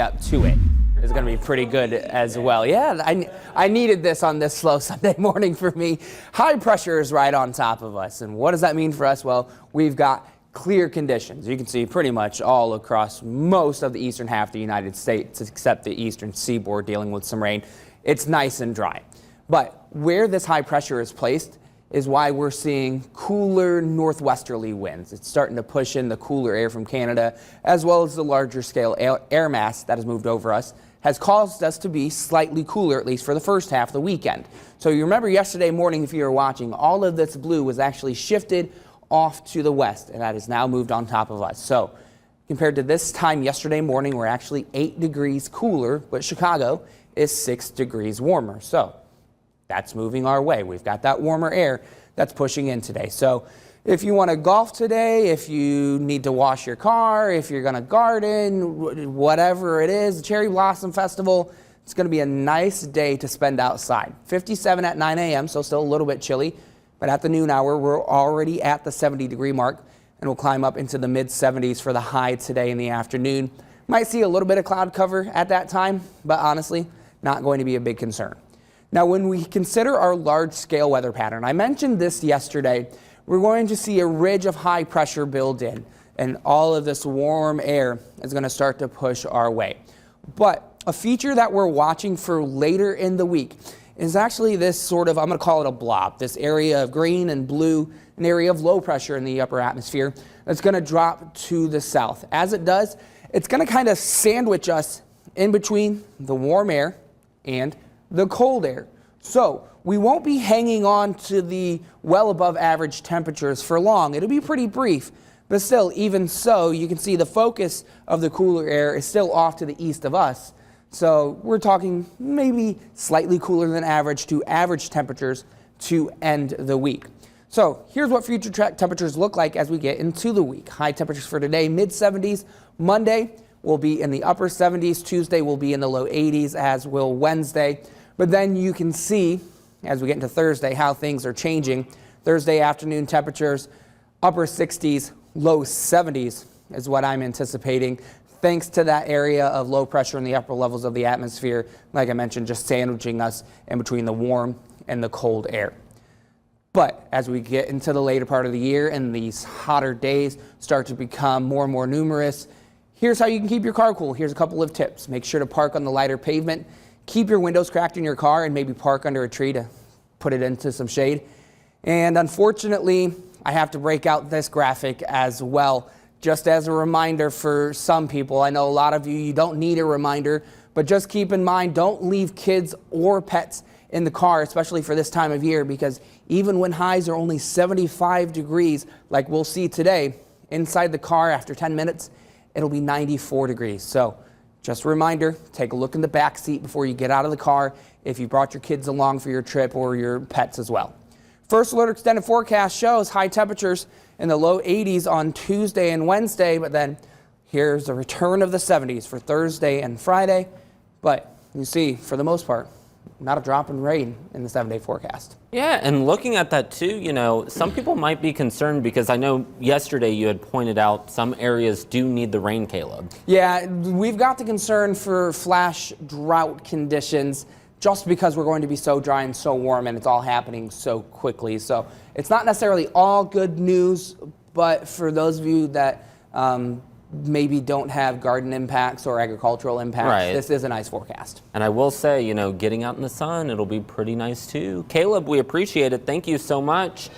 up to it is going to be pretty good as well. Yeah, I needed this on this slow Sunday morning for me. High pressure is right on top of us. And what does that mean for us? Well, we've got clear conditions. You can see pretty much all across most of the eastern half of the United States, except the eastern seaboard dealing with some rain. It's nice and dry. But where this high pressure is placed is why we're seeing cooler northwesterly winds. It's starting to push in the cooler air from Canada, as well as the larger scale air mass that has moved over us, has caused us to be slightly cooler, at least for the first half of the weekend. So you remember yesterday morning, if you were watching, all of this blue was actually shifted off to the west, and that has now moved on top of us. So compared to this time yesterday morning, we're actually 8 degrees cooler, but Chicago is 6 degrees warmer. So that's moving our way. We've got that warmer air that's pushing in today. So if you want to golf today, if you need to wash your car, if you're going to garden, whatever it is, the Cherry Blossom Festival, it's going to be a nice day to spend outside. 57 at 9 a.m., so still a little bit chilly. But at the noon hour, we're already at the 70-degree mark, and we'll climb up into the mid-70s for the high today in the afternoon. Might see a little bit of cloud cover at that time, but honestly, not going to be a big concern. Now, when we consider our large-scale weather pattern, I mentioned this yesterday, we're going to see a ridge of high pressure build in, and all of this warm air is going to start to push our way. But a feature that we're watching for later in the week is actually this sort of, I'm going to call it a blob, this area of green and blue, an area of low pressure in the upper atmosphere that's going to drop to the south. As it does, it's going to kind of sandwich us in between the warm air and the cold air. So we won't be hanging on to the well above average temperatures for long. It'll be pretty brief, but still, even so, you can see the focus of the cooler air is still off to the east of us. So we're talking maybe slightly cooler than average to average temperatures to end the week. So here's what future track temperatures look like as we get into the week. High temperatures for today, mid-70s. Monday will be in the upper 70s. Tuesday will be in the low 80s, as will Wednesday. But then you can see, as we get into Thursday, how things are changing. Thursday afternoon temperatures, upper 60s, low 70s is what I'm anticipating, thanks to that area of low pressure in the upper levels of the atmosphere, like I mentioned, just sandwiching us in between the warm and the cold air. But as we get into the later part of the year and these hotter days start to become more and more numerous, here's how you can keep your car cool. Here's a couple of tips. Make sure to park on the lighter pavement. Keep your windows cracked in your car and maybe park under a tree to put it into some shade. And unfortunately, I have to break out this graphic as well, just as a reminder for some people. I know a lot of you don't need a reminder, but just keep in mind, don't leave kids or pets in the car, especially for this time of year, because even when highs are only 75 degrees, like we'll see today, inside the car after 10 minutes, it'll be 94 degrees. So just a reminder, take a look in the back seat before you get out of the car if you brought your kids along for your trip or your pets as well. First alert extended forecast shows high temperatures in the low 80s on Tuesday and Wednesday, but then here's the return of the 70s for Thursday and Friday. But you see, for the most part, not a drop in rain in the 7-day forecast. Yeah, and looking at that too, you know, some people might be concerned because I know yesterday you had pointed out some areas do need the rain, Caleb. Yeah, we've got the concern for flash drought conditions just because we're going to be so dry and so warm and it's all happening so quickly. So it's not necessarily all good news, but for those of you that maybe don't have garden impacts or agricultural impacts, This is a nice forecast. And I will say, you know, getting out in the sun, it'll be pretty nice too. Caleb, we appreciate it. Thank you so much.